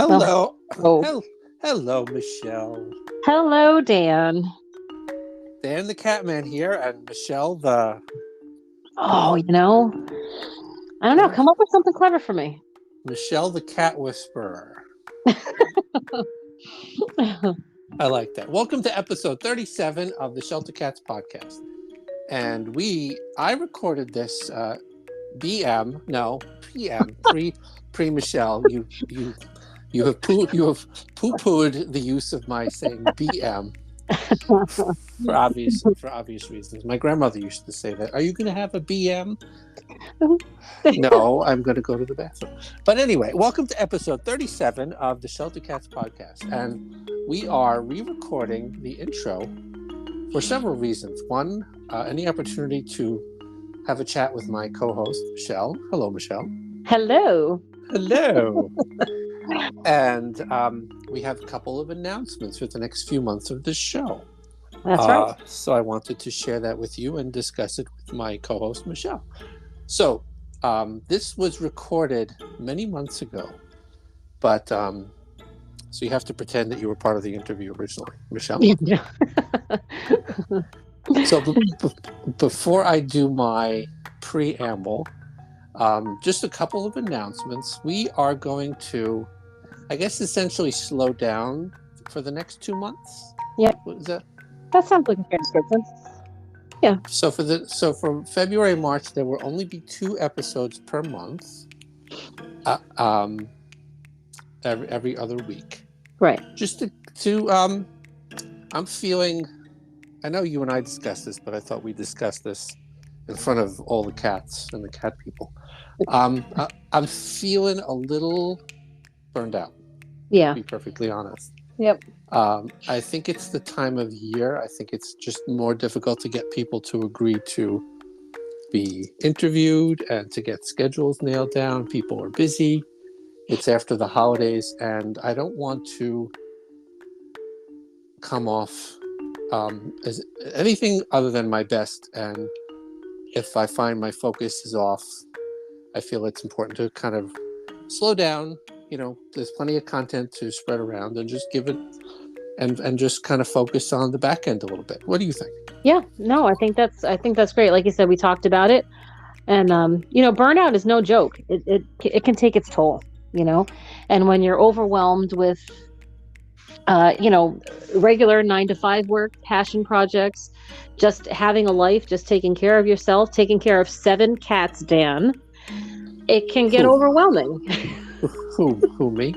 Oh, Hello. oh. Hello, Michelle. Hello, Dan. Dan the Catman here, and Michelle the Oh, I don't know. uh, Come up with something clever for me. Michelle the Cat Whisperer. I like that. Welcome to episode 37 of the Shelter Cats podcast. And I recorded this pre Michelle. You have poo pooed the use of my saying BM. For obvious reasons. My grandmother used to say that. Are you going to have a BM? No, I'm going to go to the bathroom. But anyway, welcome to episode 37 of the Shelter Cats podcast. And we are re-recording the intro for several reasons. One, any opportunity to have a chat with my co-host, Michelle. Hello, Michelle. Hello. Hello. And we have a couple of announcements for the next few months of this show. That's right. So I wanted to share that with you and discuss it with my co-host, Michelle. So this was recorded many months ago, but so you have to pretend that you were part of the interview originally, Michelle. Yeah. So before I do my preamble, just a couple of announcements. We are going to, I guess, essentially slow down for the next 2 months. Yeah. Is that? That sounds like a fair description. Yeah. So for February, March, there will only be 2 episodes per month. Every other week. Right. Just to I'm feeling. I know you and I discussed this, but I thought we discussed this in front of all the cats and the cat people. I'm feeling a little burned out. Yeah. To be perfectly honest. Yep. I think it's the time of year. I think it's just more difficult to get people to agree to be interviewed and to get schedules nailed down. People are busy. It's after the holidays, and I don't want to come off as anything other than my best. And if I find my focus is off, I feel it's important to kind of slow down. There's plenty of content to spread around, and just give it and just kind of focus on the back end a little bit. What do you think? Yeah. No, I think that's great. Like you said, we talked about it, and burnout is no joke. It can take its toll. And when you're overwhelmed with regular 9-to-5 work, passion projects, just having a life, just taking care of yourself, taking care of 7 cats, Dan, it can get overwhelming. Who me?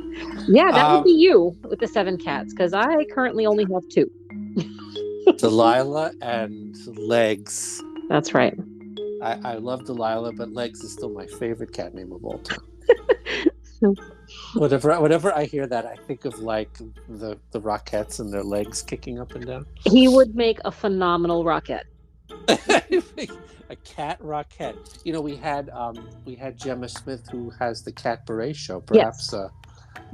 Yeah, that would be you with the 7 cats, because I currently only have 2. Delilah and Legs. That's right. I love Delilah, but Legs is still my favorite cat name of all time. Whenever I hear that, I think of like the Rockettes and their legs kicking up and down. He would make a phenomenal Rockette. A cat Rockette. We had Gemma Smith, who has the Cat Beret show. Perhaps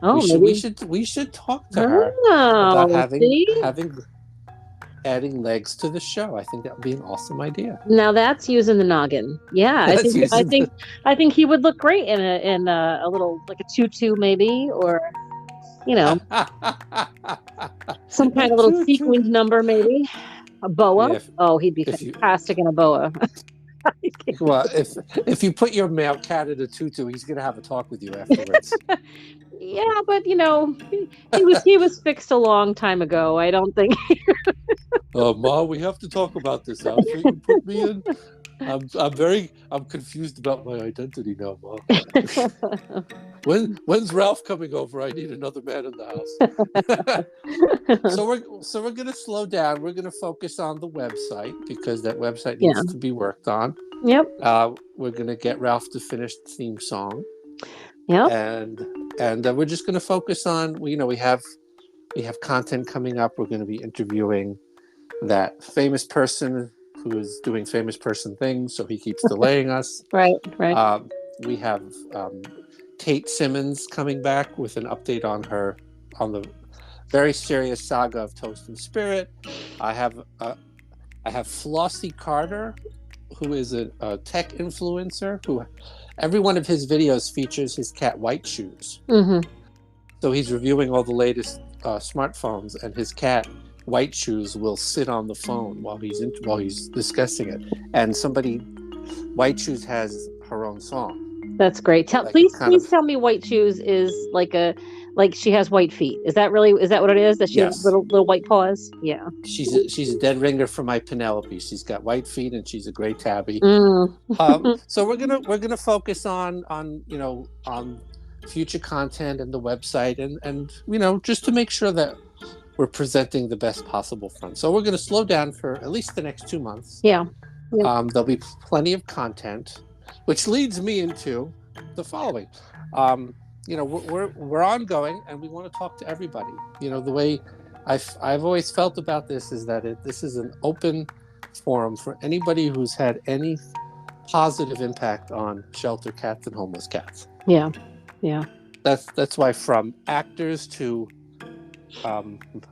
we should talk to her about adding Legs to the show. I think that would be an awesome idea. Now that's using the noggin. Yeah, I think he would look great in a little, like a tutu maybe, or some kind of little sequined number maybe. A boa. Yeah, he'd be fantastic in a boa. Well, if you put your male cat in a tutu, he's gonna have a talk with you afterwards. Yeah, but he was fixed a long time ago. I don't think. Ma, we have to talk about this outfit you put me in. I'm confused about my identity now, Ma. When's Ralph coming over? I need another man in the house. So we're gonna slow down. We're gonna focus on the website, because that website needs to be worked on. Yep. We're gonna get Ralph to finish the theme song. Yep. And we're just gonna focus on. We have content coming up. We're gonna be interviewing that famous person who is doing famous person things, so he keeps delaying us. Right. We have Kate Simmons coming back with an update on the very serious saga of Toast and Spirit. I have Flossie Carter, who is a tech influencer who every one of his videos features his cat White Shoes. Mm-hmm. So he's reviewing all the latest smartphones, and his cat White Shoes will sit on the phone while he's discussing it. And White Shoes has her own song, That's great. Tell like please kind please of. tell me White Shoes is like she has white feet. Is that what it is? That she has Yes, little white paws? Yeah. she's a dead ringer for my Penelope. She's got white feet and she's a gray tabby. Mm. So we're gonna focus on on future content and the website, and just to make sure that we're presenting the best possible front. So we're going to slow down for at least the next 2 months. Yeah. Yeah. There'll be plenty of content, which leads me into the following. Um, we're ongoing, and we want to talk to everybody. The way I've always felt about this is that this is an open forum for anybody who's had any positive impact on shelter cats and homeless cats. Yeah. Yeah. That's why, from actors to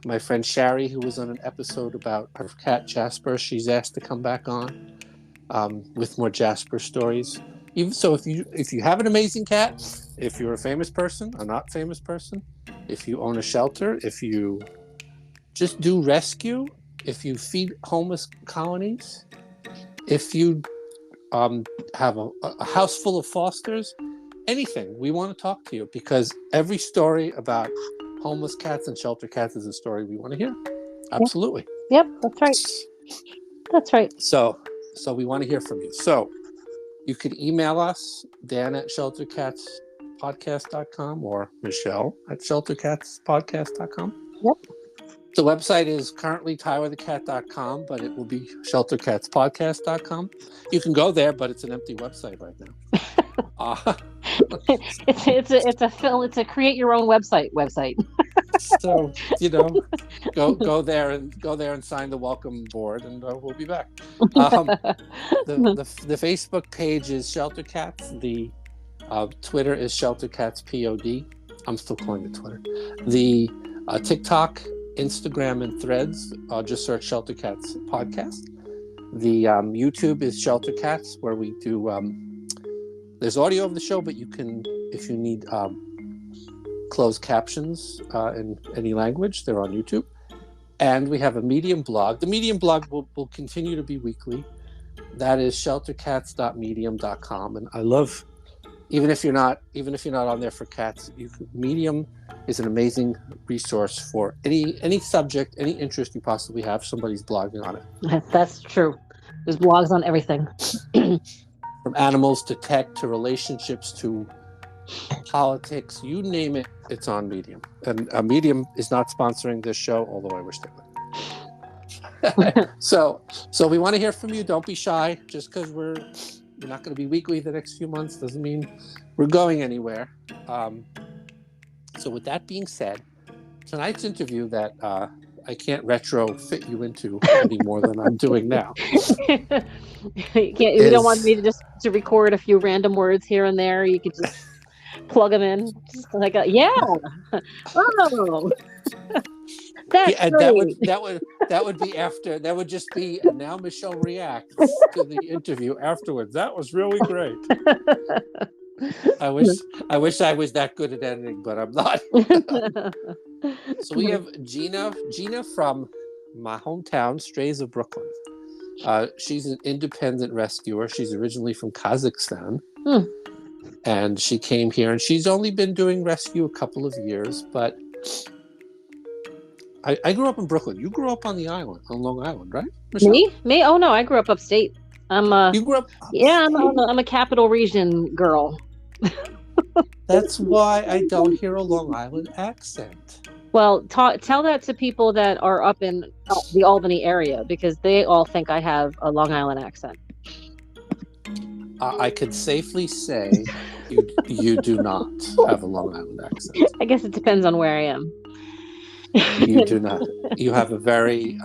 my friend Shari, who was on an episode about her cat Jasper, she's asked to come back on with more Jasper stories. Even so, if you have an amazing cat, if you're a famous person, a not famous person, if you own a shelter, if you just do rescue, if you feed homeless colonies, if you have a house full of fosters, anything, we want to talk to you, because every story about homeless cats and shelter cats is a story we want to hear. Absolutely. Yep, that's right. That's right. So we want to hear from you. So you could email us, Dan@sheltercatspodcast.com or Michelle@sheltercatspodcast.com. Yep. The website is currently TylerTheCat.com, but it will be ShelterCatsPodcast.com. You can go there, but it's an empty website right now. It's a create your own website. So go there and sign the welcome board, and we'll be back. The Facebook page is Shelter Cats. The Twitter is Shelter Cats POD. I'm still calling it Twitter. The TikTok, Instagram, and Threads, just search Shelter Cats Podcast. The YouTube is Shelter Cats, where we do. There's audio of the show, but you can, if you need closed captions in any language, they're on YouTube. And we have a Medium blog. The Medium blog will continue to be weekly. That is sheltercats.medium.com. And I love, even if you're not on there for cats, Medium is an amazing resource for any subject, any interest you possibly have. Somebody's blogging on it. That's true. There's blogs on everything. From animals to tech to relationships to politics, you name it, it's on Medium. And Medium is not sponsoring this show, although I wish they would. So we want to hear from you. Don't be shy. Just because we're not going to be weekly the next few months doesn't mean we're going anywhere. So with that being said, tonight's interview that I can't retrofit you into any more than I'm doing now. You don't want me to record a few random words here and there. You could just plug them in, just like yeah. Oh, that's yeah, and great. that would be after. That would just be, and now Michelle reacts to the interview afterwards. That was really great. I wish I was that good at editing, but I'm not. So we have Gina from my hometown, Strays of Brooklyn. She's an independent rescuer. She's originally from Kazakhstan. And she came here, and she's only been doing rescue a couple of years, but I grew up in Brooklyn. You grew up on the island, on Long Island, right, Michelle? Me? Oh no, I grew up upstate. You grew up upstate? Yeah, I'm a capital region girl. That's why I don't hear a Long Island accent. Well, tell that to people that are up in the Albany area, because they all think I have a Long Island accent. I could safely say you do not have a Long Island accent. I guess it depends on where I am. You do not. You have a very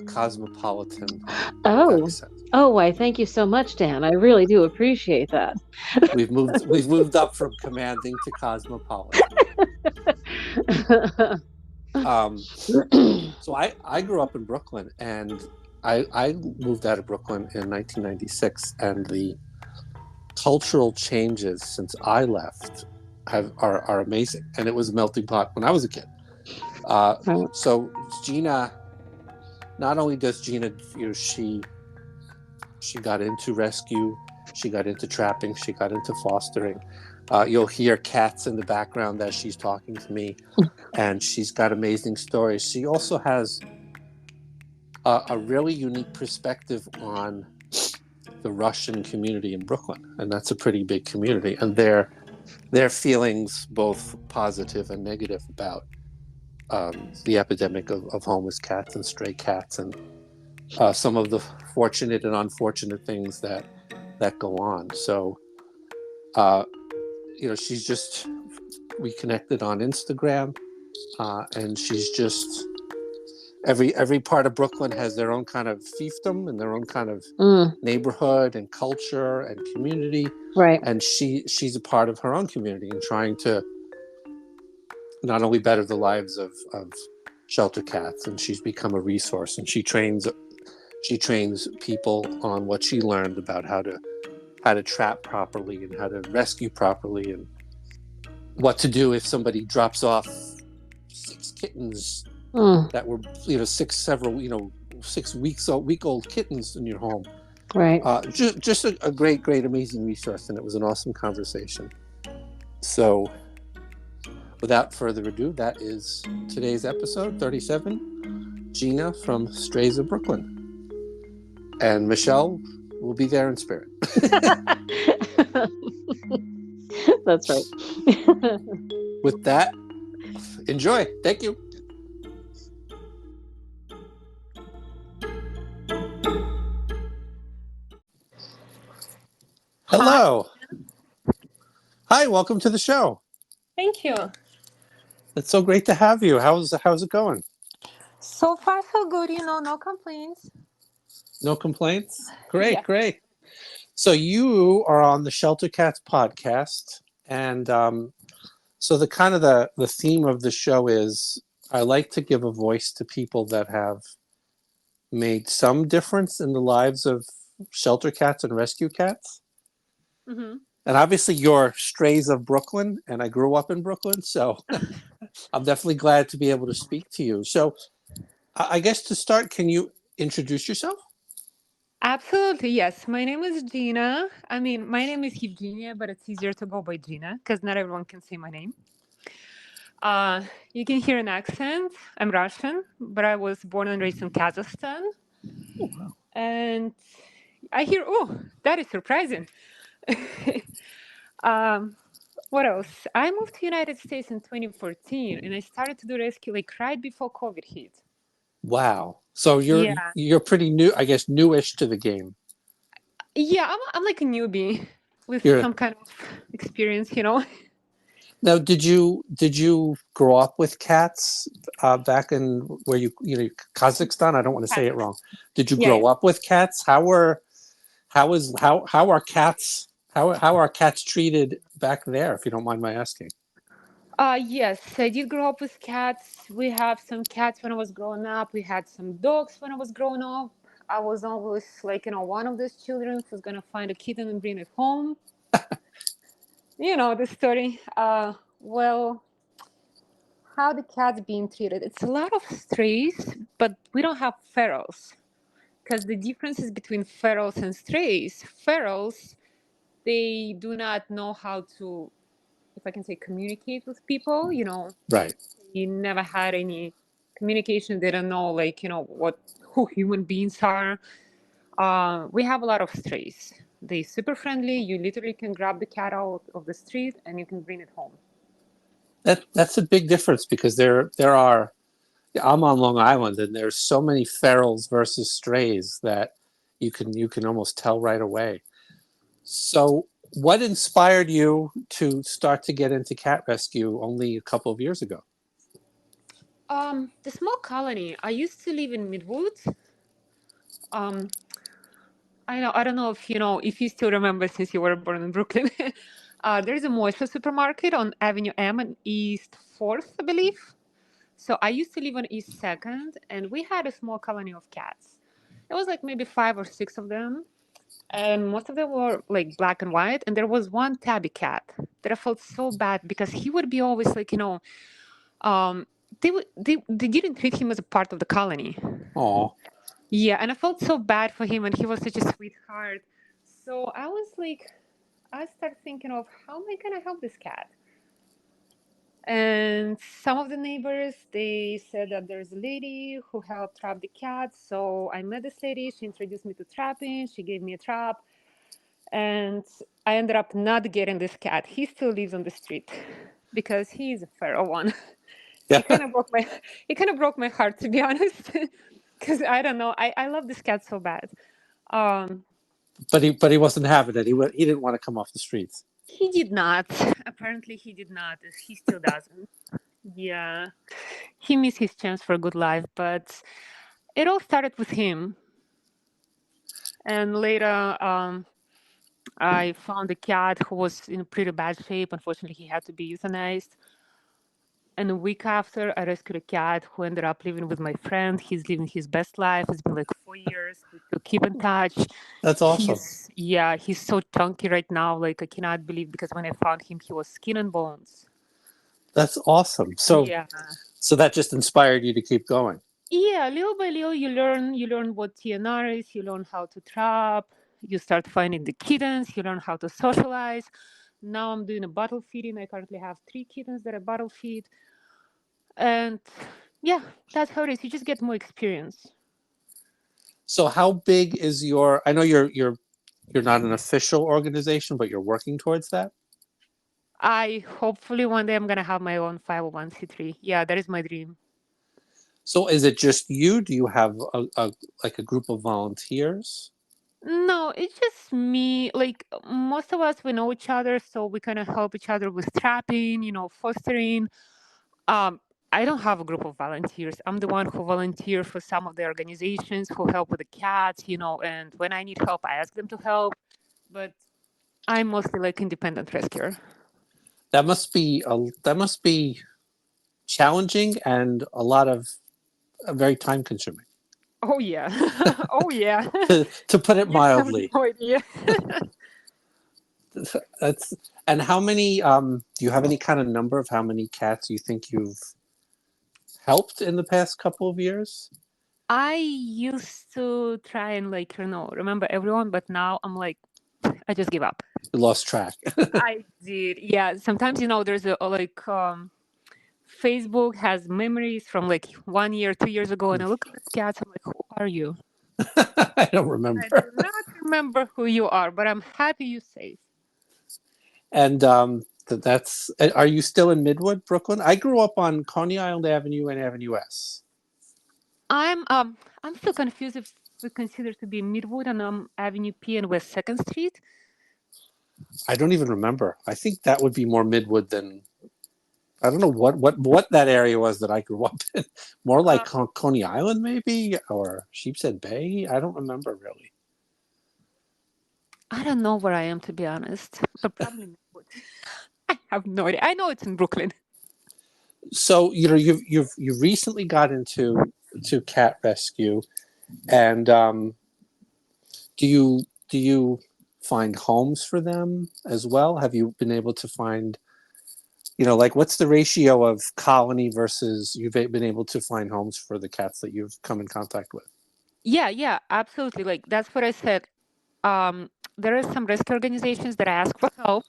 cosmopolitan accent. Oh, why? Thank you so much, Dan. I really do appreciate that. We've moved up from commanding to cosmopolitan. So I grew up in Brooklyn, and I moved out of Brooklyn in 1996, and the cultural changes since I left are amazing, and it was a melting pot when I was a kid. Uh, Right. so Gina, not only does Gina, she got into rescue, she got into trapping, she got into fostering. You'll hear cats in the background as she's talking to me, and she's got amazing stories. She also has a really unique perspective on the Russian community in Brooklyn, and that's a pretty big community, and their feelings, both positive and negative, about the epidemic of homeless cats and stray cats, and some of the fortunate and unfortunate things that go on. So, uh, she's just we connected on Instagram, and she's just every part of Brooklyn has their own kind of fiefdom and their own kind of Mm, neighborhood and culture and community, right. and she's a part of her own community and trying to not only better the lives of shelter cats, and she's become a resource, and she trains people on what she learned about how to trap properly and how to rescue properly, and what to do if somebody drops off 6 kittens Mm, that were several 6 week old kittens in your home. right. Just a great amazing resource, and it was an awesome conversation. So without further ado, that is today's episode 37, Gina from Strays of Brooklyn, and Michelle will be there in spirit. That's right. With that, enjoy. Thank you. Hi, Hello. Hi, welcome to the show. thank you. It's so great to have you. How's it going? So far, so good, no complaints. No complaints? Great, Yeah. great. So you are on the Shelter Cats podcast, and so the theme of the show is I like to give a voice to people that have made some difference in the lives of shelter cats and rescue cats. hmm And obviously, you're Strays of Brooklyn, and I grew up in Brooklyn, so I'm definitely glad to be able to speak to you. So, I guess to start, can you introduce yourself? Absolutely, yes. My name is Gina. I mean, my name is Evgenia, but it's easier to go by Gina because not everyone can say my name. Uh, you can hear an accent. I'm Russian, but I was born and raised in Kazakhstan. And I hear, oh, that is surprising. um, what else? I moved to United States in 2014, and I started to do rescue like right before COVID hit. Wow. So you're Yeah. you're pretty new, I guess, newish to the game. Yeah, I'm like a newbie with You're some kind of experience. Now, did you grow up with cats back in where Kazakhstan? I don't want to say it wrong. Did you Yeah, yeah. grow up with cats? How are cats how are cats treated back there? If you don't mind my asking. Yes, I did grow up with cats. We have some cats when I was growing up. We had some dogs when I was growing up. I was always like, one of those children who's gonna find a kitten and bring it home. You know the story. Well, how the cats being treated? It's a lot of strays, but we don't have ferals. Because the differences between ferals and strays, ferals, they do not know how to, if I can say, communicate with people. Right. They never had any communication. They don't know, like, who human beings are. We have a lot of strays. They super friendly. You literally can grab the cat out of the street and you can bring it home. That's a big difference because there are I'm on Long Island, and there's so many ferals versus strays that you can almost tell right away. So, what inspired you to start to get into cat rescue only a couple of years ago? The small colony. I used to live in Midwood. Um, I don't know if you still remember since you were born in Brooklyn. There's a Moisture supermarket on Avenue M and East 4th, I believe. So I used to live on East 2nd, and we had a small colony of cats. It was like maybe 5 or 6 of them. and most of them were like black and white. And there was one tabby cat that I felt so bad because he would be always like, um, they didn't treat him as a part of the colony. Oh, Yeah, and I felt so bad for him, and he was such a sweetheart. So I was like, I started thinking of how am I gonna help this cat? And some of the neighbors they said that there's a lady who helped trap the cat. So I met this lady. She introduced me to trapping. She gave me a trap, and I ended up not getting this cat. He still lives on the street because he is a feral one. yeah. He kind of broke my he kind of broke my heart, to be honest. Because I don't know, I love this cat so bad. Um, But he wasn't having it. He didn't want to come off the streets. he did not. Apparently, he did not. He still doesn't. Yeah, he missed his chance for a good life, but it all started with him. And later, I found a cat who was in pretty bad shape. Unfortunately, he had to be euthanized. And a week after, I rescued a cat who ended up living with my friend. He's living his best life. It's been like 4 years. We still keep in touch. That's awesome. He's so chunky right now. Like, I cannot believe because when I found him, he was skin and bones. That's awesome. So Yeah. so that just inspired you to keep going. Yeah, little by little, you learn what TNR is, you learn how to trap, you start finding the kittens, you learn how to socialize. Now I'm doing a bottle feeding. I currently have 3 kittens that I bottle feed. And yeah, that's how it is. You just get more experience. So how big is your? I know you're not an official organization, but you're working towards that. I hopefully one day I'm gonna have my own 501c3. Yeah, that is my dream. So is it just you? Do you have a like a group of volunteers? No, it's just me. Like most of us, we know each other, so we kind of help each other with trapping, fostering. Um, I don't have a group of volunteers. I'm the one who volunteer for some of the organizations who help with the cats, and when I need help, I ask them to help. But I'm mostly like independent rescuer. That must be challenging and a lot of very time consuming. Oh yeah. Oh yeah. To put it You have mildly. no idea. That's and how many do you have any kind of number of how many cats you think you've helped in the past couple of years? I used to try and like, remember everyone, but now I'm like, I just give up. You lost track. I did. Yeah. Sometimes, there's like Facebook has memories from like 1 year, 2 years ago, and I look at the cats. I'm like, who are you? I don't I do remember. not remember who you are, but I'm happy you safe. And that's. Are you still in Midwood, Brooklyn? I grew up on Coney Island Avenue and Avenue S. I'm still confused if we consider to be Midwood and Avenue P and West Second Street. I don't even remember. I think that would be more Midwood than I don't know what that area was that I grew up in. More like Uh, Coney Island, maybe, or Sheepshead Bay. I don't remember really. I don't know where I am, to be honest, but probably Midwood. I have no idea. I know it's in Brooklyn. So you've recently got into cat rescue, and do you find homes for them as well? Have you been able to find like what's the ratio of colony versus you've been able to find homes for the cats that you've come in contact with? Yeah, yeah, absolutely. Like that's what I said. Um, there are some rescue organizations that I ask for help.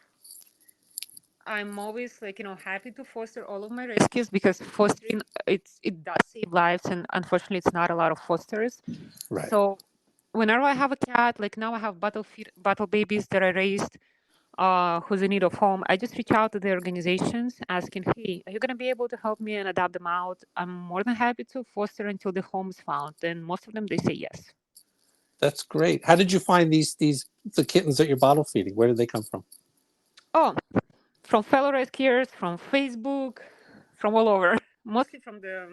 I'm always like, happy to foster all of my rescues because fostering it does save lives, and unfortunately it's not a lot of fosters. Right. So whenever I have a cat, like now I have bottle babies that I raised, who's in need of home, I just reach out to the organizations asking, hey, are you gonna be able to help me and adopt them out? I'm more than happy to foster until the home is found. And most of them they say yes. That's great. How did you find these the kittens that you're bottle feeding? Where did they come from? Oh, from fellow rescuers, from Facebook, from all over. Mostly from the,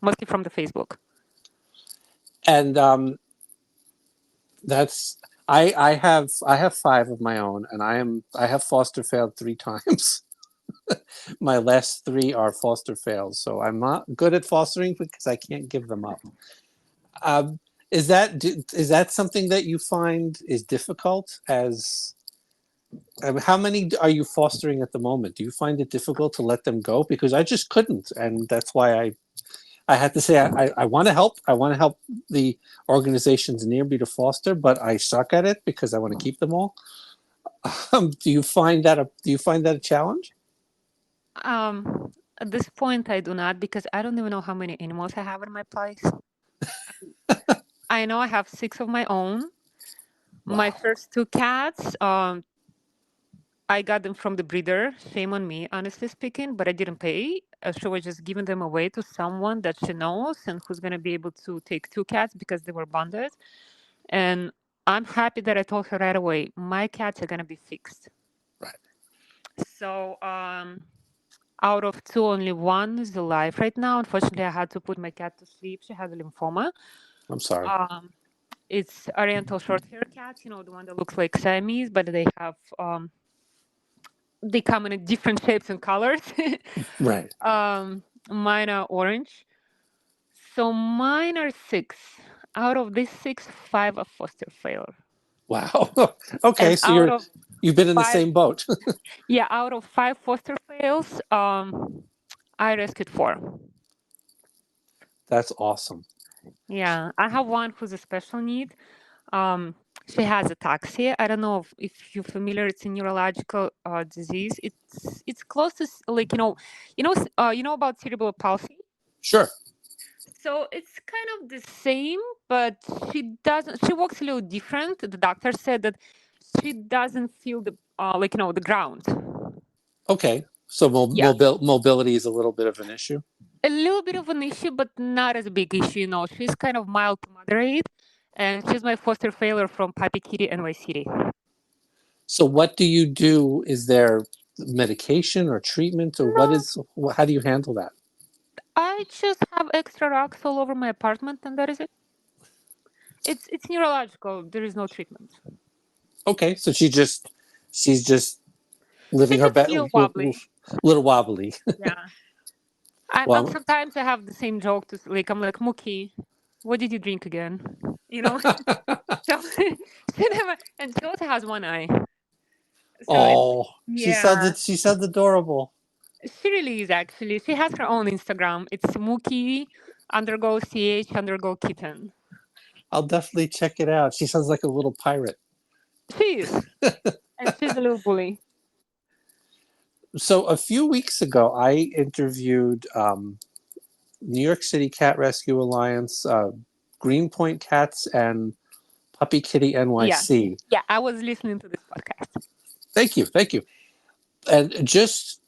mostly from the Facebook. And that's I have five of my own, and I have foster failed 3 times. My last three are foster fails, so I'm not good at fostering because I can't give them up. Um, Is that something that you find is difficult? As how many are you fostering at the moment? Do you find it difficult to let them go? Because I just couldn't, and that's why I had to say I want to help. I want to help the organizations near me to foster, but I suck at it because I want to keep them all. Do you find that a challenge? At this point, I do not because I don't even know how many animals I have in my place. I know I have six of my own. My Wow. first two cats, I got them from the breeder. Shame on me, honestly speaking, but I didn't pay. She was just giving them away to someone that she knows and who's going to be able to take two cats because they were bonded. And I'm happy that I told her right away, my cats are going to be fixed. Right. So, out of two, only one is alive right now. Unfortunately, I had to put my cat to sleep. She has a lymphoma. I'm sorry. Um, it's Oriental short hair cats, the one that looks like Siamese, but they come in different shapes and colors. Right. Mine are orange. So mine are six. Out of these six, five are foster failure. Wow. Okay, And so you've been in the five, same boat. yeah, out of five foster fails, I rescued four. That's awesome. Yeah, I have one who's a special need. Um, she has ataxia. I don't know if you're familiar. It's a neurological disease. It's close to like you know about cerebral palsy. Sure. So it's kind of the same, but she doesn't. She walks a little different. The doctor said that she doesn't feel the the ground. Okay. So Yeah, mobility is a little bit of an issue. a little bit of an issue, but not as a big issue. She's kind of mild to moderate, and she's my foster failure from Papi Kitty and Vice City. So what do you do? Is there medication or treatment or what No, is how do you handle that? I just have extra rocks all over my apartment, and that is it. It's neurological. There is no treatment. Okay, so she's just living She's her just a best, little wobbly. little wobbly. Yeah. I'm Well, sometimes I have the same joke to like I'm like Mookie, what did you drink again? You know. So she never, and she also has one eye. So it's oh, yeah. she sounds adorable. She really is actually. She has her own Instagram. It's Mookie undergo ch undergo kitten. I'll definitely check it out. She sounds like a little pirate. She is, and she's a little bully. So a few weeks ago, I interviewed New York City Cat Rescue Alliance, Greenpoint Cats, and Puppy Kitty Yeah, NYC. yeah. I was listening to this podcast. Thank you, thank you. And just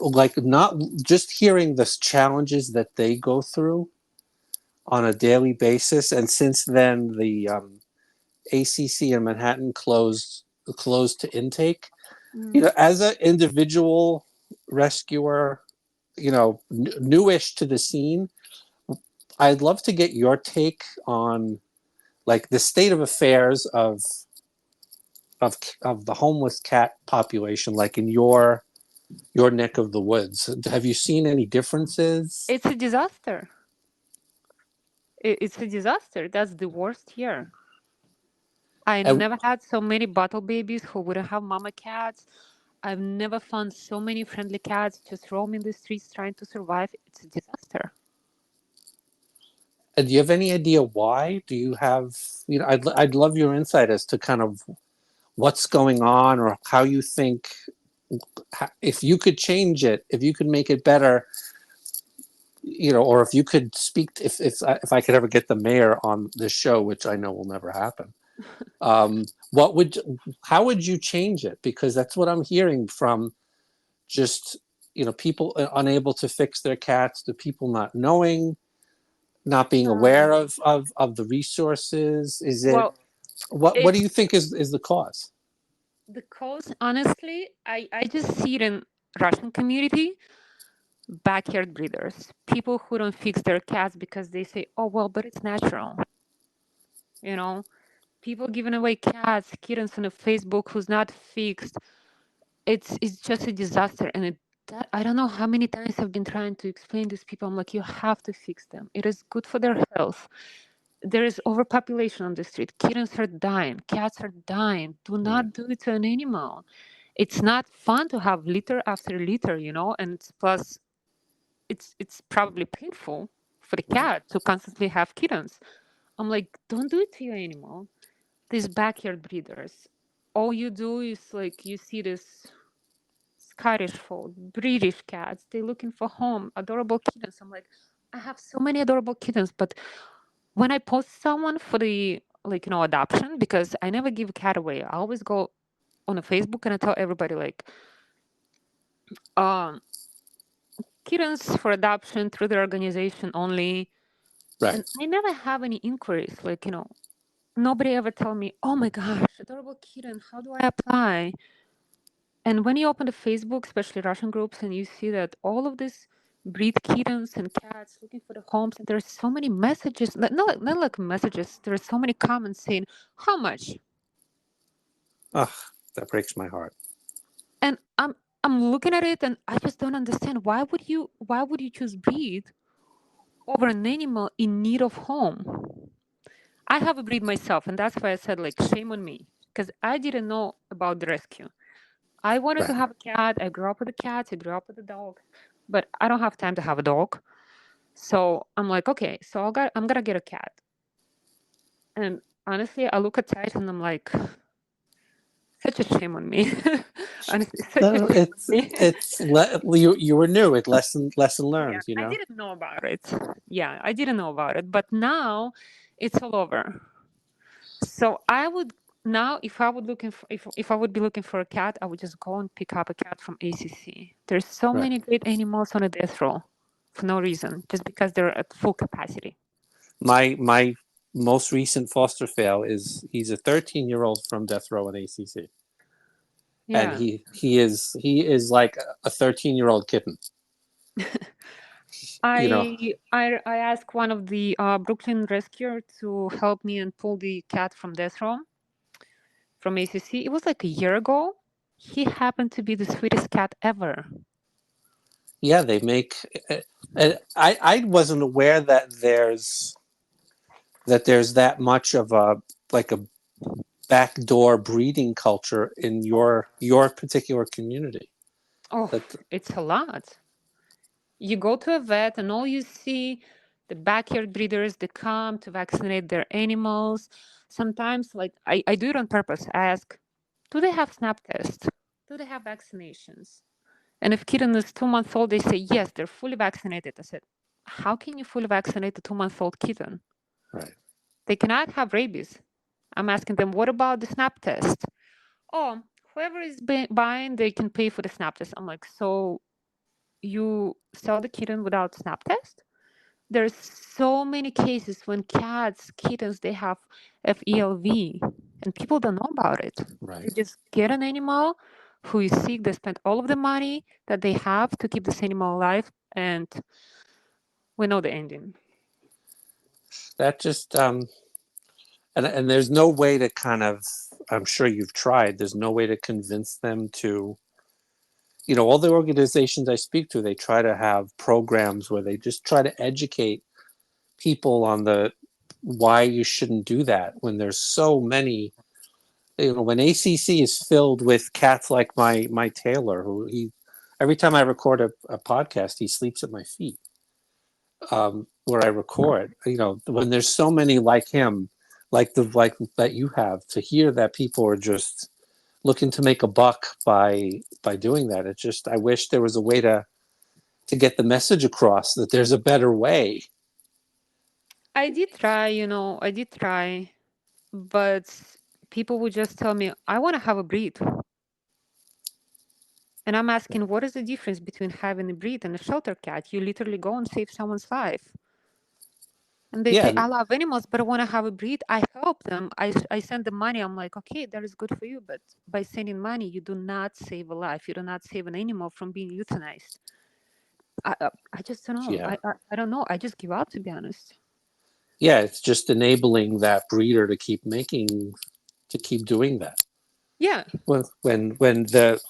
like not just hearing the challenges that they go through on a daily basis, and since then the ACC in Manhattan closed to intake. Mm. As an individual rescuer, newish to the scene, I'd love to get your take on like the state of affairs of the homeless cat population, like in your neck of the woods. Have you seen any differences? It's a disaster. It's a disaster. That's the worst here. I And never had so many bottle babies who wouldn't have mama cats. I've never found so many friendly cats just roaming the streets trying to survive. It's a disaster. do you have any idea why? Do you have, I'd love your insight as to kind of what's going on or how you think, if you could change it, if you could make it better, or if you could speak, if I could ever get the mayor on this show, which I know will never happen, what would, how would you change it? Because that's what I'm hearing from just, people unable to fix their cats, the people not knowing, not being aware Um, of the resources. Is it, well, what do it's you think is the cause? the cause. Honestly, I just see it in Russian community, backyard breeders, people who don't fix their cats because they say, "Oh well, but it's natural." You know, people giving away cats, kittens on a Facebook who's not fixed. It's just a disaster, and I don't know how many times I've been trying to explain to these people. I'm like, you have to fix them. It is good for their health. there is overpopulation on the street. Kittens are dying. Cats are dying. Do Right. not do it to an animal. It's not fun to have litter after litter, and it's plus it's probably painful for the Right. cat to constantly have kittens. I'm like, don't do it to your animal. These backyard breeders, all you do is like you see this Scottish fold, British cats. They're looking for home, adorable kittens. I'm like, I have so many adorable kittens, but when I post someone for the adoption, because I never give a cat away. I always go on a Facebook and I tell everybody like, um, kittens for adoption through the organization only. Right. And I never have any inquiries. Like, nobody ever tell me, oh my gosh, adorable kitten, how do I apply? And when you open the Facebook, especially Russian groups, and you see that all of these breed kittens and cats looking for the homes, and there's so many messages, not like messages, there's so many comments saying, how much? Ugh, that breaks my heart. And I'm looking at it and I just don't understand why would you choose breed over an animal in need of home? I have a breed myself, and that's why I said like shame on me because I didn't know about the rescue. I wanted to Right. have a cat. I grew up with a cat. I grew up with a dog, but I don't have time to have a dog. So I'm like, okay, so I'm gonna get a cat. And honestly, I look at it and I'm like, such a shame on me. Honestly, such a No, shame on me. you were new. It lesson Yeah, learned. I didn't know about it. Yeah, I didn't know about it, but now it's all over. So I would now, if I would looking for, if I would be looking for a cat, I would just go and pick up a cat from ACC. There's so Right. many great animals on a death row for no reason, just because they're at full capacity. My most recent foster fail is he's a 13-year-old from death row in ACC, and Yeah. he is like a 13-year-old kitten. You know, I asked one of the Brooklyn rescuer to help me and pull the cat from death row from ACC. It was like a year ago. He happened to be the sweetest cat ever. yeah, they make. I wasn't aware that there's that much of a like a backdoor breeding culture in your particular community. Oh, That it's a lot. You go to a vet and all you see the backyard breeders, they come to vaccinate their animals. Sometimes, like I do it on purpose. I ask, do they have snap tests? Do they have vaccinations? And if kitten is 2 months old, they say yes, they're fully vaccinated. I said, how can you fully vaccinate a 2 month old kitten? right. They cannot have rabies. I'm asking them, what about the snap test? Oh, whoever is buying, they can pay for the snap test. I'm like, so you sell the kitten without snap test? There's so many cases when cats, kittens, they have FELV and people don't know about it. They Right. just get an animal who is sick, they spend all of the money that they have to keep this animal alive, and we know the ending. That just and there's no way to kind of, I'm sure you've tried, there's no way to convince them to, all the organizations I speak to, they try to have programs where they just try to educate people on the why you shouldn't do that when there's so many. When ACC is filled with cats like my Taylor, who he every time I record a podcast, he sleeps at my feet, where I record. When there's so many like him, like that you have, to hear that people are just looking to make a buck by doing that. It's just, I wish there was a way to get the message across that there's a better way. I did try, but people would just tell me, I want to have a breed. And I'm asking, what is the difference between having a breed and a shelter cat? You literally go and save someone's life. And they say, Yeah, I love animals, but I want to have a breed. I help them. I send them money. I'm like, okay, that is good for you. But by sending money, you do not save a life. You do not save an animal from being euthanized. I just don't know. yeah, I don't know. I just give up, to be honest. yeah. It's just enabling that breeder to keep doing that. Yeah. When the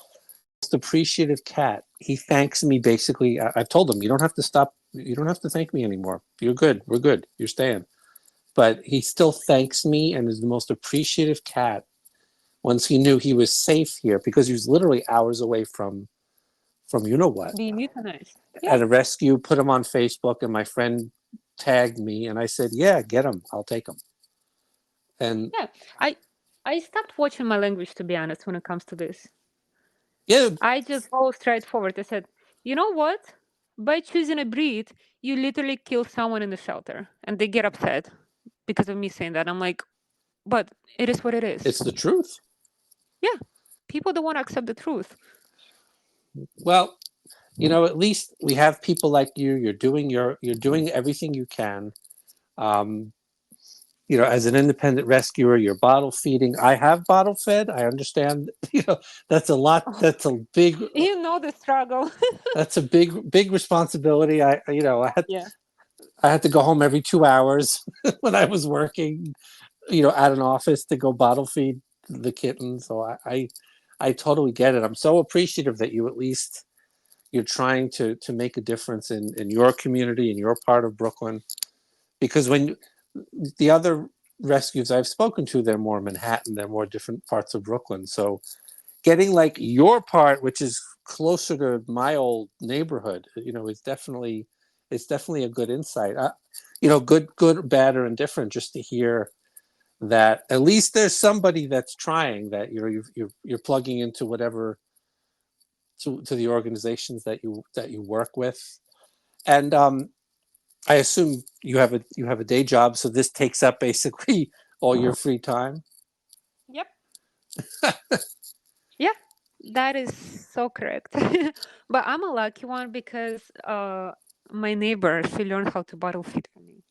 most appreciative cat, he thanks me basically. I've told him, you don't have to stop. You don't have to thank me anymore. You're good. We're good. You're staying. but he still thanks me and is the most appreciative cat once he knew he was safe here because he was literally hours away from you know what Being euthanized. Yeah, at a rescue. Put him on Facebook, and my friend tagged me, and I said, "Yeah, get him. I'll take him." And yeah. I I stopped watching my language, to be honest, when it comes to this. yeah, I just go straight forward. I said, you know what? By choosing a breed, you literally kill someone in the shelter, and they get upset because of me saying that. I'm like, but it is what it is. it's the truth. Yeah, people don't want to accept the truth. Well, at least we have people like you. You're doing everything you can. Um, as an independent rescuer, you're bottle feeding. I have bottle fed. I understand. That's a lot. Oh, That's a big. you know the struggle. That's a big responsibility. Yeah. I had to go home every 2 hours when I was working. At an office to go bottle feed the kitten. So I totally get it. I'm so appreciative that you at least you're trying to make a difference in your community, in your part of Brooklyn. Because when the other rescues I've spoken to, they're more Manhattan, they're more different parts of Brooklyn. So getting like your part, which is closer to my old neighborhood, it's definitely a good insight. Good, bad, or indifferent, just to hear that at least there's somebody that's trying, that you're plugging into whatever to the organizations that you work with. And I assume you have a day job, so this takes up basically all your free time. Yep. Yeah, that is so correct. But I'm a lucky one because my neighbor, she learned how to bottle feed for me.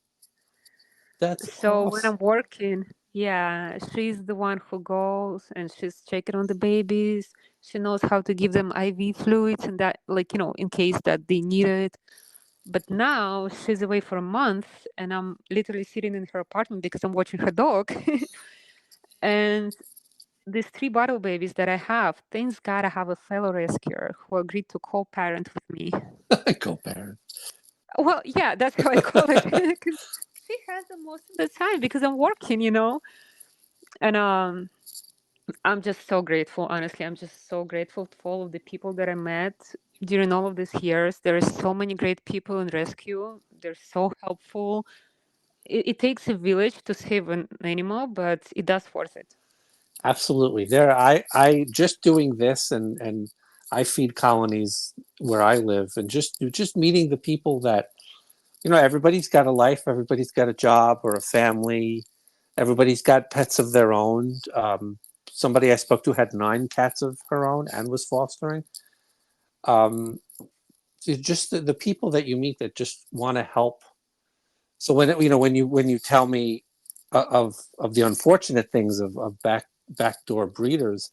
That's So when awesome. I'm working, yeah, she's the one who goes and she's checking on the babies. She knows how to give them IV fluids and that, like, in case that they need it. But now she's away for a month and I'm literally sitting in her apartment because I'm watching her dog. And these three bottle babies that I have, thanks God I have a fellow rescuer who agreed to co-parent with me. Go parent. Well, yeah, that's how I call it. 'Cause she has them most of the time because I'm working. And I'm just so grateful, honestly. I'm just so grateful for all of the people that I met during all of these years. There are so many great people in rescue. They're so helpful. It takes a village to save an animal, but it does worth it. Absolutely. I just doing this, and I feed colonies where I live, and just meeting the people that everybody's got a life, everybody's got a job or a family, everybody's got pets of their own. Somebody I spoke to had 9 cats of her own and was fostering. Um, just the people that you meet that just want to help. So when you tell me of the unfortunate things of backdoor breeders,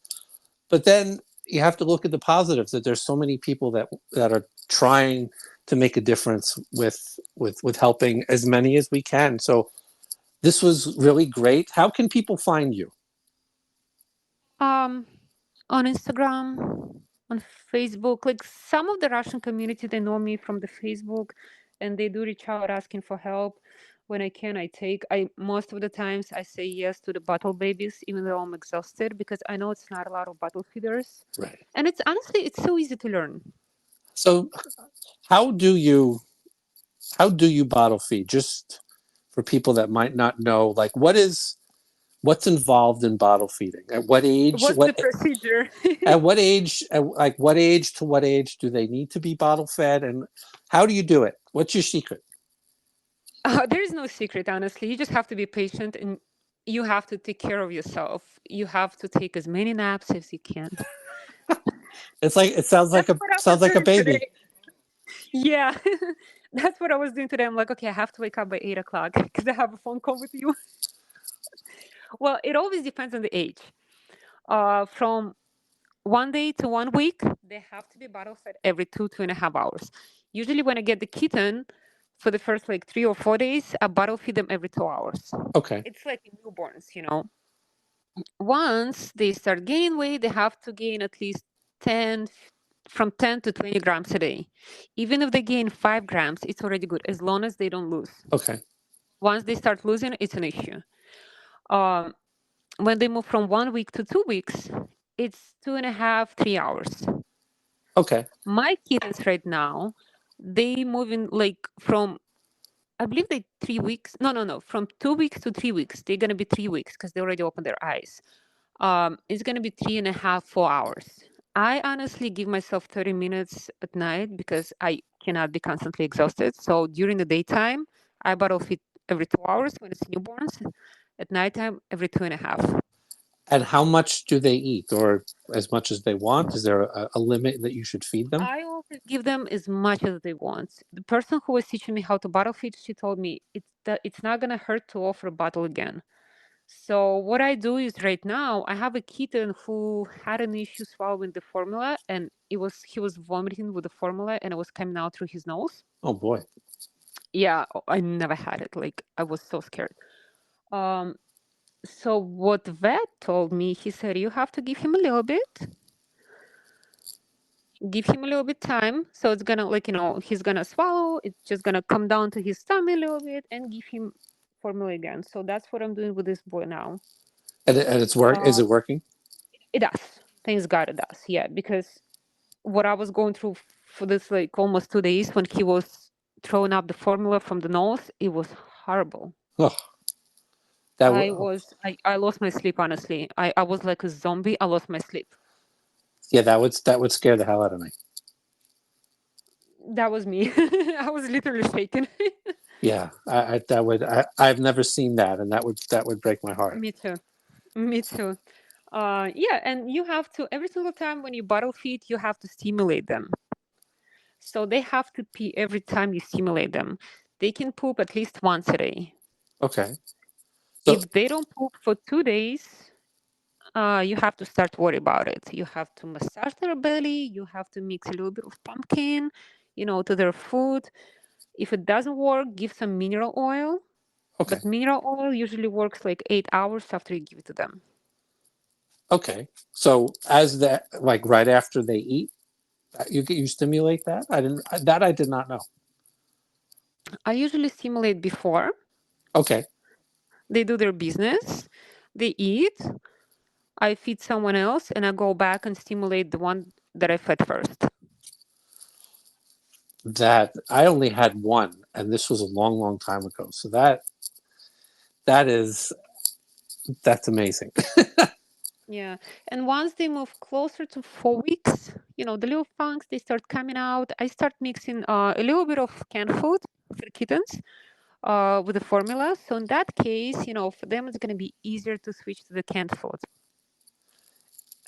but then you have to look at the positives, that there's so many people that are trying to make a difference with helping as many as we can. So this was really great. How can people find you? Um, on Instagram, on Facebook, like some of the Russian community, they know me from the Facebook, and they do reach out asking for help. When I can, I take. I most of the times I say yes to the bottle babies, even though I'm exhausted because I know it's not a lot of bottle feeders, Right. and it's honestly it's so easy to learn. So how do you how do you bottle feed? Just for people that might not know, like what's involved in bottle feeding? At what age? What's the procedure? What age to what age do they need to be bottle fed, and how do you do it? What's your secret? There is no secret, honestly. You just have to be patient and you have to take care of yourself. You have to take as many naps as you can. It sounds like That's a what I was sounds like a doing baby. today. Yeah, that's what I was doing today. I'm like, okay, I have to wake up by 8 o'clock because I have a phone call with you. Well, it always depends on the age. From 1 day to 1 week, they have to be bottle fed every 2.5 hours. Usually, when I get the kitten for the first like 3 or 4 days, I bottle feed them every 2 hours. Okay. It's like newborns. Once they start gaining weight, they have to gain at least 10, from 10 to 20 grams a day. Even if they gain 5 grams, it's already good as long as they don't lose. Okay. Once they start losing, it's an issue. Um, when they move from 1 week to 2 weeks, it's 2.5, 3 hours. Okay. My kittens right now, they move in like from, I believe they 3 weeks. No, no, no. From 2 weeks to 3 weeks. They're gonna be 3 weeks because they already opened their eyes. It's gonna be 3.5, 4 hours. I honestly give myself 30 minutes at night because I cannot be constantly exhausted. So during the daytime, I bottle feed every 2 hours when it's newborns. At nighttime, every 2.5. And how much do they eat, or as much as they want? Is there a limit that you should feed them? I always give them as much as they want. The person who was teaching me how to bottle feed, she told me it's not gonna hurt to offer a bottle again. So what I do is right now I have a kitten who had an issue swallowing the formula, and he was vomiting with the formula, and it was coming out through his nose. Oh boy. Yeah, I never had it. Like I was so scared. Um, so what the vet told me, he said you have to give him a little bit, give him a little bit time. So it's gonna like he's gonna swallow. It's just gonna come down to his stomach a little bit, and give him formula again. So that's what I'm doing with this boy now. And it's work. Is Uh, it working? it does. Thanks God it does. Yeah, because what I was going through for this like almost 2 days when he was throwing up the formula from the nose, it was horrible. Oh, that I w- was I lost my sleep honestly. I was like a zombie. I lost my sleep. yeah, that would scare the hell out of me. That was me. I was literally shaking. Yeah, I that would I've never seen that, and that would break my heart. Me too. Me too. Yeah, and you have to every single time when you bottle feed, you have to stimulate them. So they have to pee every time you stimulate them. They can poop at least once a day. Okay. So If they don't poop for 2 days, you have to start worry about it. You have to massage their belly. You have to mix a little bit of pumpkin, to their food. If it doesn't work, give some mineral oil. okay, But mineral oil usually works like 8 hours after you give it to them. okay. So as that like right after they eat, you stimulate that. I did not know. I usually stimulate before Okay, they do their business. They eat. I feed someone else, and I go back and stimulate the one that I fed first. that I only had one, and this was a long, long time ago. So that is that's amazing. Yeah. And once they move closer to 4 weeks, the little funks, they start coming out. I start mixing a little bit of canned food for the kittens with the formula. So in that case, for them, it's going to be easier to switch to the canned food.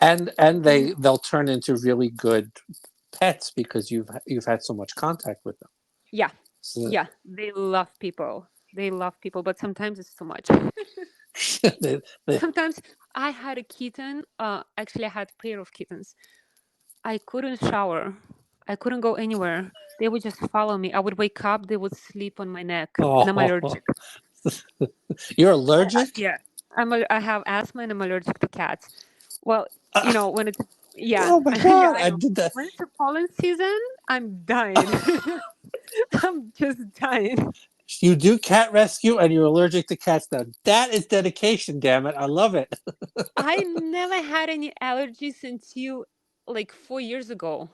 And Mhm. they'll turn into really good pets because you've had so much contact with them. Yeah. So Yeah. They love people. They love people, but sometimes it's too much. they, they, Sometimes I had a kitten. Actually, I had a pair of kittens. I couldn't shower. I couldn't go anywhere. They would just follow me. I would wake up, they would sleep on my neck, and I'm oh, allergic. you're allergic? Yeah, I have asthma and I'm allergic to cats. Well, Uh, when it's yeah, oh my yeah, god! I I know. did that. When it's a pollen season, I'm dying. I'm just dying. You do cat rescue, and you're allergic to cats. Now that is dedication. Damn it! I love it. I never had any allergies until like 4 years ago.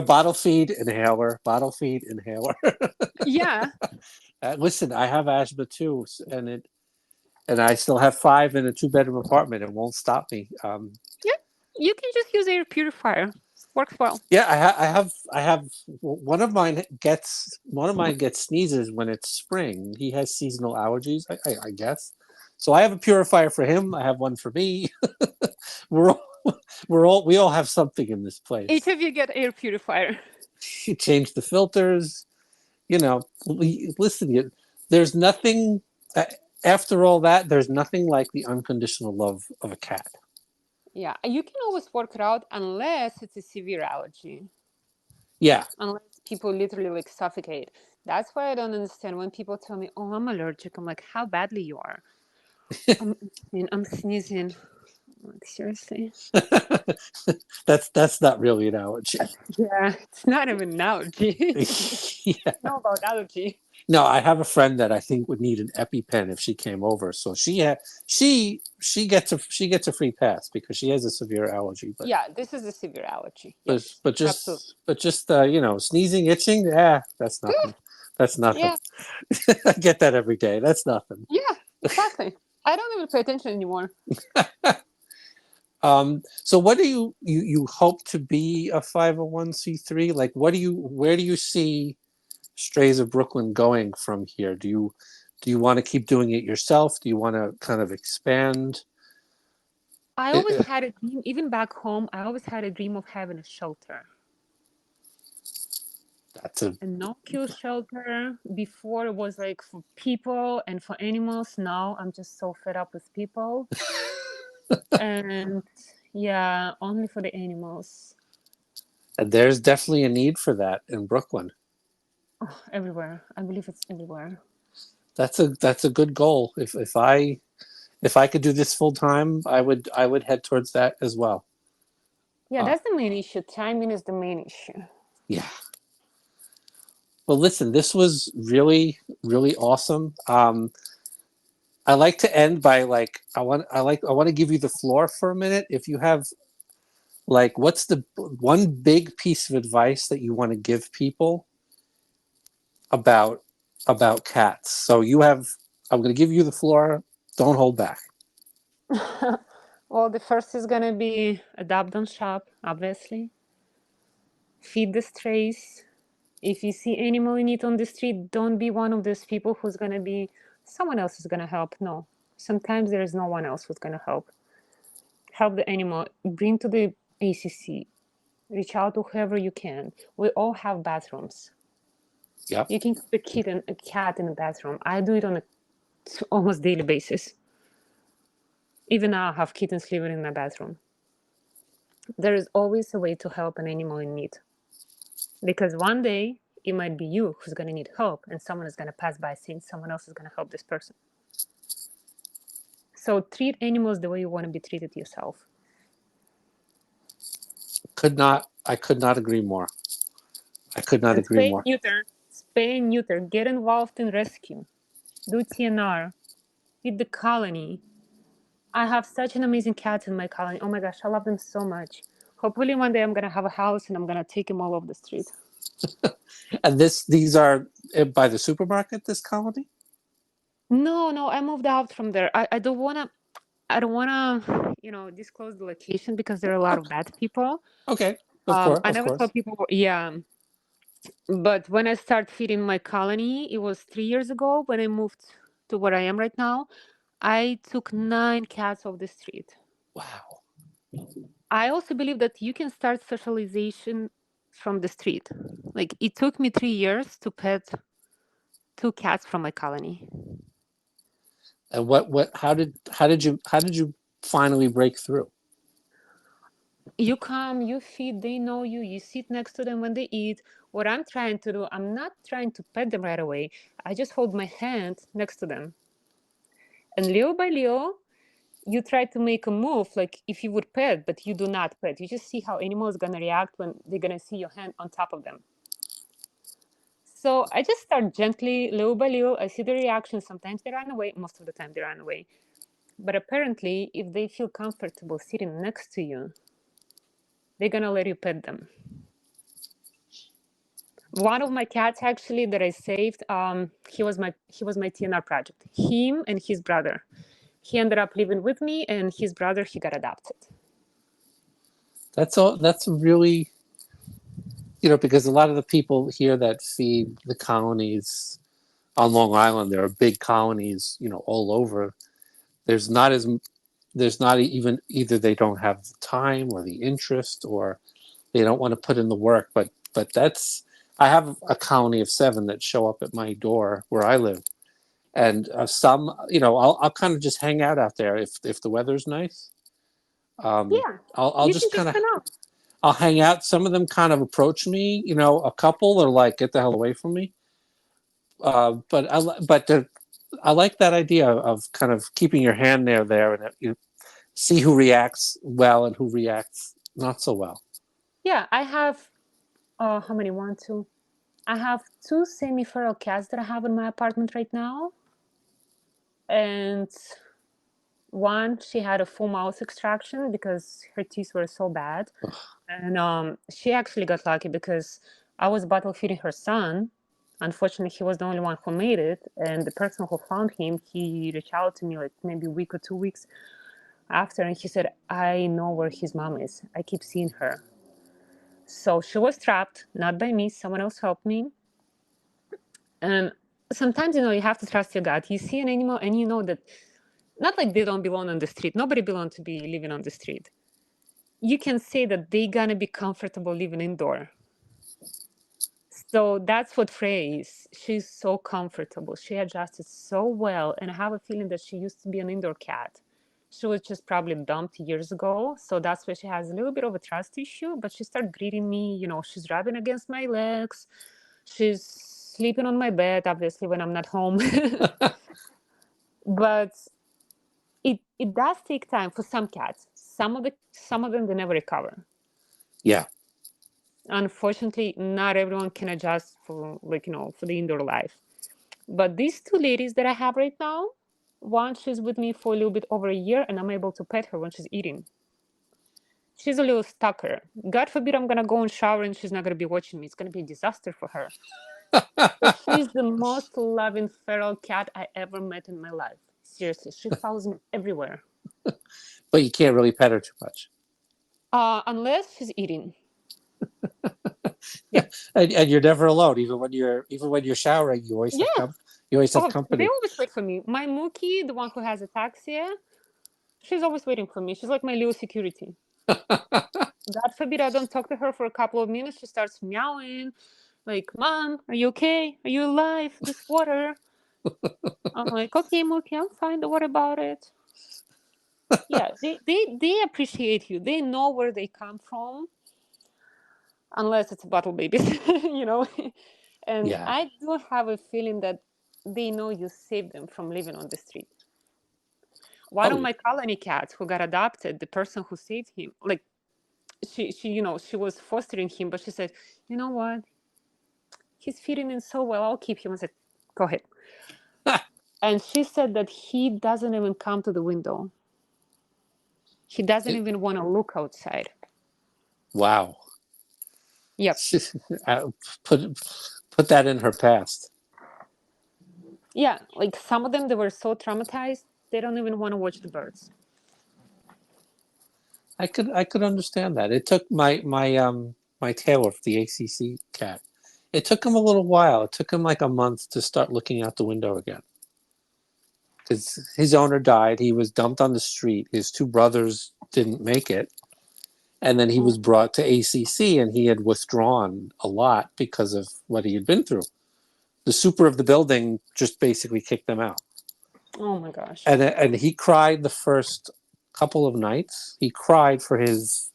Bottle feed inhaler, bottle feed inhaler. Yeah, Listen, I have asthma too, and I still have five in a two-bedroom apartment. It won't stop me. yeah. You can just use air purifier. Works well. Yeah, I have one of mine gets sneezes when it's spring. He has seasonal allergies, I guess. So I have a purifier for him. I have one for me. we're all, we all have something in this Each place. of you get air purifier. You change the filters. Listen. There's nothing. Uh, After all that, there's nothing like the unconditional love of a cat. Yeah, you can always work it out unless it's a severe allergy. Yeah, Unless people literally like suffocate. That's why I don't understand when people tell me, "Oh, I'm allergic." I'm like, "How badly you are?" I'm sneezing. Like, seriously. That's not really an allergy. Yeah, it's not even an allergy. Yeah. Know about allergy. No, I have a friend that I think would need an EpiPen if she came over. So she gets a free pass because she has a severe allergy. But Yeah, this is a severe allergy. but Yes, but absolutely. just sneezing, itching. Yeah, that's nothing. That's nothing. Yeah, I get that every day. That's nothing. yeah, exactly. I don't even pay attention anymore. So what do you hope to be a 501c3? Like, where do you see Strays of Brooklyn going from here? Do you want to keep doing it yourself? Do you want to kind of expand? I It, always had a dream, even back home, I always had a dream of having a shelter. that's a A no-kill shelter. Before it was like for people and for animals. Now I'm just so fed up with people. And yeah, only for the animals. there's definitely a need for that in Brooklyn. Oh, everywhere. I believe it's everywhere. That's a good goal. If I could do this full time, I would head towards that as well. Yeah, Uh, that's the main issue. Timing is the main issue. yeah. Well, listen, this was really really awesome. I like to end by like I want to give you the floor for a minute. If you have like, what's the one big piece of advice that you want to give people about cats? So I'm going to give you the floor. Don't hold back. Well, the first is gonna be adopt, don't shop, obviously. Feed the strays. If you see animal in need on the street, don't be one of those people who's gonna be someone else is gonna help. No. Sometimes there is no one else who's gonna help. Help the animal. Bring to the ACC. Reach out to whoever you can. We all have bathrooms. Yep. You can keep a cat in a bathroom. I do it on a almost daily basis. Even now, I have kittens living in my bathroom. There is always a way to help an animal in need. Because one day it might be you who's going to need help, and someone is going to pass by saying someone else is going to help this person. So treat animals the way you want to be treated yourself. I could not agree more. I could not And agree spay and more. neuter. Spay and neuter. Get involved in rescue. Do TNR. Feed the colony. I have such an amazing cat in my colony. Oh my gosh, I love them so much. Hopefully one day I'm gonna have a house and I'm gonna take them all off the street. And these are by the supermarket, this colony? No, no, I moved out from there. I don't wanna disclose the location because there are a lot of Okay. bad people. Okay. Of course. I Of never tell course. people, yeah. But when I started feeding my colony, it was 3 years ago when I moved to where I am right now. I took 9 cats off the street. Wow. I also believe that you can start socialization from the street. Like it took me 3 years to pet 2 cats from my colony. And how did you finally break through? You come, you feed, they know you, you sit next to them when they eat. What I'm trying to do, I'm not trying to pet them right away. I just hold my hand next to them. And little by little, you try to make a move like if you would pet, but you do not pet. You just see how animal is gonna react when they're gonna see your hand on top of them. So I just start gently, little by little. I see the reaction. Sometimes they run away. Most of the time they run away. But apparently, if they feel comfortable sitting next to you, they're gonna let you pet them. One of my cats actually that I saved, he was my TNR project. Him and his brother. He ended up living with me, and his brother he got adopted. That's all. That's really, because a lot of the people here that feed the colonies on Long Island, there are big colonies, all over. There's not as there's not even either they don't have the time or the interest or they don't want to put in the work. But that's I have a colony of 7 that show up at my door where I live, and some I'll kind of just hang out there if the weather's nice. Yeah, I'll you just can kind just of hang out. I'll hang out. Some of them kind of approach me, a couple are like, get the hell away from me. But I like that idea of kind of keeping your hand there, and see who reacts well and who reacts not so well. Yeah, I have how many? One, two. I have two semi-feral cats that I have in my apartment right now, and one she had a full mouth extraction because her teeth were so bad, and she actually got lucky because I was bottle feeding her son. Unfortunately, he was the only one who made it, and the person who found him, he reached out to me like maybe a week or 2 weeks after, and he said, "I know where his mom is. I keep seeing her." So she was trapped, not by me. Someone else helped me. And sometimes, you have to trust your gut. You see an animal and you know that not like they don't belong on the street. Nobody belongs to be living on the street. You can say that they gonna be comfortable living indoor. So that's what Freya is. She's so comfortable. She adjusted so well. And I have a feeling that she used to be an indoor cat. She was just probably dumped years ago. So that's why she has a little bit of a trust issue. But she started greeting me. She's rubbing against my legs. She's sleeping on my bed, obviously, when I'm not home. But it does take time for some cats. Some of them they never recover. Yeah. Unfortunately, not everyone can adjust for for the indoor life. But these two ladies that I have right now, one she's with me for a little bit over a year, and I'm able to pet her when she's eating. She's a little stalker. God forbid I'm gonna go and shower and she's not gonna be watching me. It's gonna be a disaster for her. But she's the most loving feral cat I ever met in my life. Seriously, she follows me everywhere. But you can't really pet her too much. Unless she's eating. Yeah. And you're never alone. Even when you're showering, you always have Yeah. you always have Oh, they company. always wait for me. My Mookie, the one who has ataxia, she's always waiting for me. She's like my little security. God forbid I don't talk to her for a couple of minutes. She starts meowing, like, "Mom, are you okay? Are you alive? This water." I'm like, "Okay, Mookie, I'm fine. Don't worry about it." Yeah, they appreciate you. They know where they come from, unless it's bottle babies, you know. And Yeah. I do have a feeling that they know you saved them from living on the street. One Oh, of my colony cats who got adopted, the person who saved him, like she was fostering him, but she said, "You know what? He's fitting in so well. I'll keep him." I said, "Go ahead." And she said that he doesn't even come to the window. He doesn't it, even want to look outside. wow. Yep. Uh, put that in her past. Yeah, like some of them, they were so traumatized, they don't even want to watch the birds. I could understand that. It took my Taylor, the ACC cat. It took him a little while. It took him like a month to start looking out the window again. Because his owner died. He was dumped on the street. His two brothers didn't make it. And then he was Oh, brought to ACC and he had withdrawn a lot because of what he had been through. The super of the building just basically kicked them out. oh my gosh. And he cried the first couple of nights. He cried for his.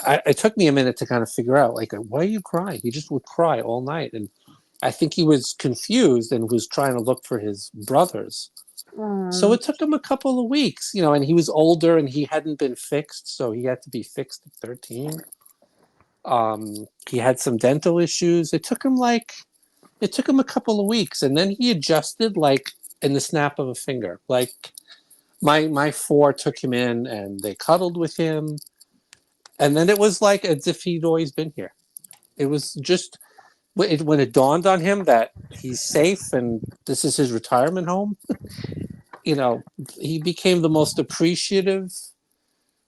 It took me a minute to kind of figure out, like, why are you crying? He just would cry all night, and I think he was confused and was trying to look for his brothers. So Um, it took him a couple of weeks, and he was older and he hadn't been fixed, so he had to be fixed at 13. He had some dental issues. It took him a couple of weeks, and then he adjusted like in the snap of a finger. Like my four took him in and they cuddled with him, and then it was like as if he'd always been here. It was just when it dawned on him that he's safe and this is his retirement home. you know, he became the most appreciative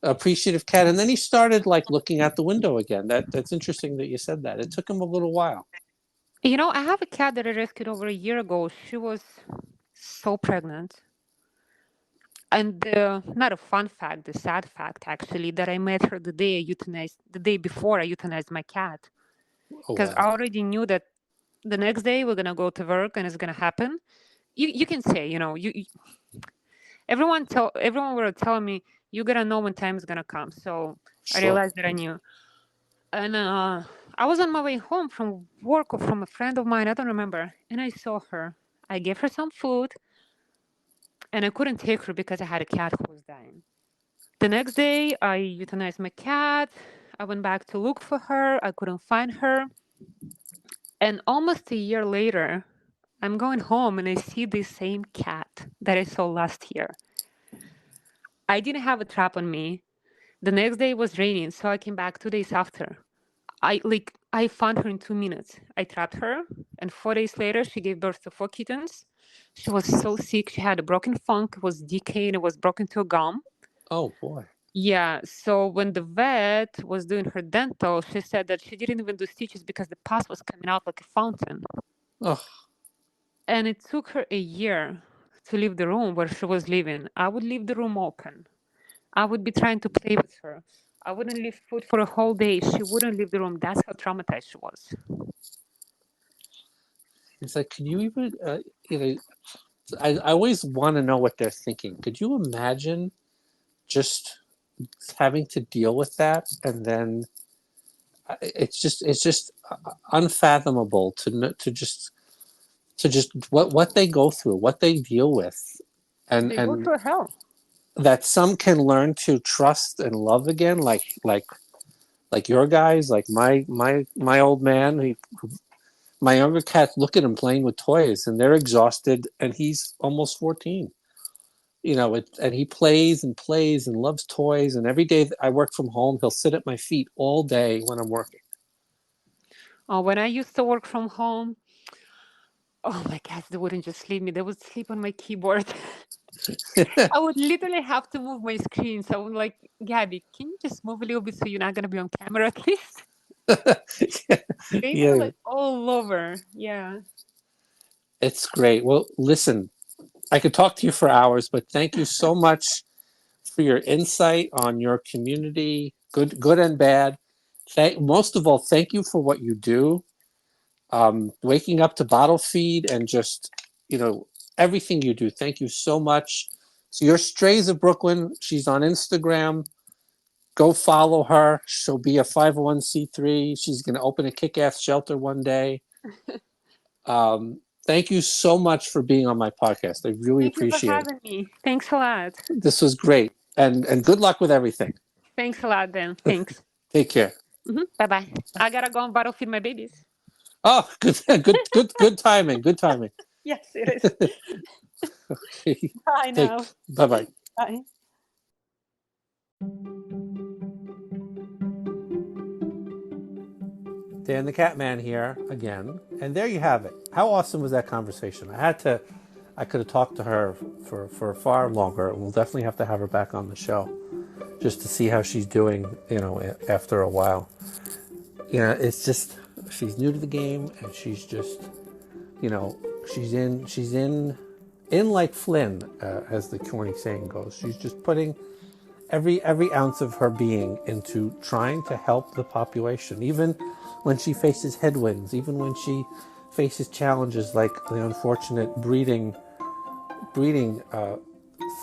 cat, and then he started like looking out the window again. That's interesting that you said that. It took him a little while. I have a cat that I rescued over a year ago. She was so pregnant. And not a fun fact, the sad fact actually, that I met her the day before I euthanized my cat. Oh Because wow. I already knew that the next day we're gonna go to work and it's gonna happen. You can say, everyone were telling me you gotta know when time is gonna come. So I Sure. realized that I knew. And I was on my way home from work or from a friend of mine, I don't remember, and I saw her. I gave her some food, and I couldn't take her because I had a cat who was dying. The next day, I euthanized my cat. I went back to look for her. I couldn't find her. And almost a year later, I'm going home and I see this same cat that I saw last year. I didn't have a trap on me. The next day it was raining, so I came back 2 days after. I found her in 2 minutes. I trapped her, and 4 days later she gave birth to four kittens. She was so sick. She had a broken funk. It was decaying. It was broken to a gum. Oh boy. Yeah. So when the vet was doing her dental, she said that she didn't even do stitches because the pus was coming out like a fountain. Oh, And it took her a year to leave the room where she was living. I would leave the room open. I would be trying to play with her. I wouldn't leave food for a whole day. She wouldn't leave the room. That's how traumatized she was. it's like, can you even, you know, I always want to know what they're thinking. Could you imagine just having to deal with that, and then it's just unfathomable to just what they go through, what they deal with, and They go through hell. that some can learn to trust and love again, like your guys, like my old man. My younger cats look at him playing with toys, and they're exhausted, and he's almost 14. And he plays and plays and loves toys. And every day that I work from home, he'll sit at my feet all day when I'm working. When I used to work from home, oh my cats, they wouldn't just leave me. They would sleep on my keyboard. I would literally have to move my screen. So I'm like, Gabby, can you just move a little bit so you're not going to be on camera at least? They were Yeah, like all over. Yeah. it's great. Well, listen, I could talk to you for hours, but thank you so much for your insight on your community, good and bad. Most of all, thank you for what you do. Waking up to bottle feed and just, you know, everything you do. Thank you so much. So your Strays of Brooklyn, she's on Instagram. Go follow her. She'll be a 501c3. She's going to open a kick-ass shelter one day. Thank you so much for being on my podcast. I really Thank you for appreciate it. having me. Thanks a lot. This was great. And good luck with everything. Thanks a lot, then. Thanks. Take care. Bye bye. I gotta go and bottle feed my babies. Oh, good timing. Good timing. Yes, it is. Okay. Bye now. Bye-bye. Bye. Dan the Catman here again. And there you have it. How awesome was that conversation? I could have talked to her for far longer. We'll definitely have to have her back on the show just to see how she's doing, after a while. It's just, she's new to the game, and she's just, she's in like Flynn, as the corny saying goes. She's just putting every ounce of her being into trying to help the population, even when she faces headwinds, even when she faces challenges like the unfortunate breeding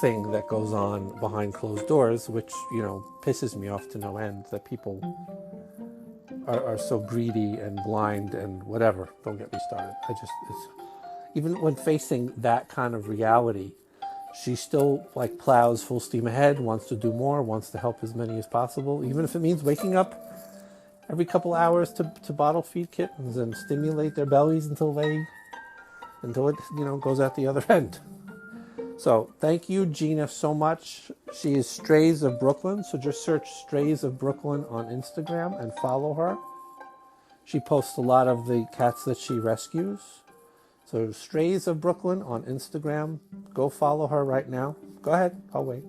thing that goes on behind closed doors, which pisses me off to no end, that people are so greedy and blind and whatever. Don't get me started. Even when facing that kind of reality, she still plows full steam ahead, wants to do more, wants to help as many as possible, even if it means waking up every couple hours to bottle feed kittens and stimulate their bellies until it goes out the other end. So thank you, Gina, so much. She is Strays of Brooklyn, so just search Strays of Brooklyn on Instagram and follow her. She posts a lot of the cats that she rescues. So Strays of Brooklyn on Instagram. Go follow her right now. Go ahead, I'll wait.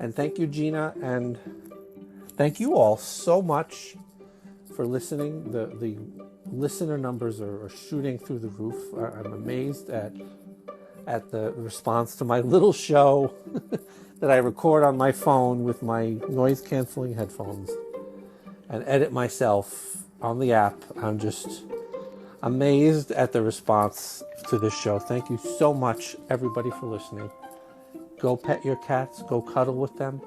And thank you, Gina, and thank you all so much for listening. The listener numbers are shooting through the roof. I'm amazed at the response to my little show that I record on my phone with my noise-canceling headphones and edit myself on the app. I'm just amazed at the response to this show. Thank you so much, everybody, for listening. Go pet your cats. Go cuddle with them.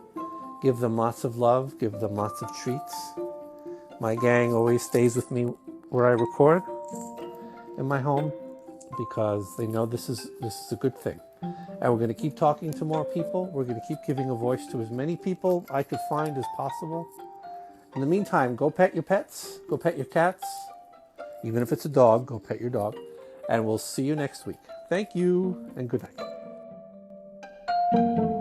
Give them lots of love. Give them lots of treats. My gang always stays with me where I record in my home, because they know this is a good thing. And we're going to keep talking to more people. We're going to keep giving a voice to as many people I could find as possible. In the meantime, go pet your pets. Go pet your cats. Even if it's a dog, go pet your dog. And we'll see you next week. Thank you and good night.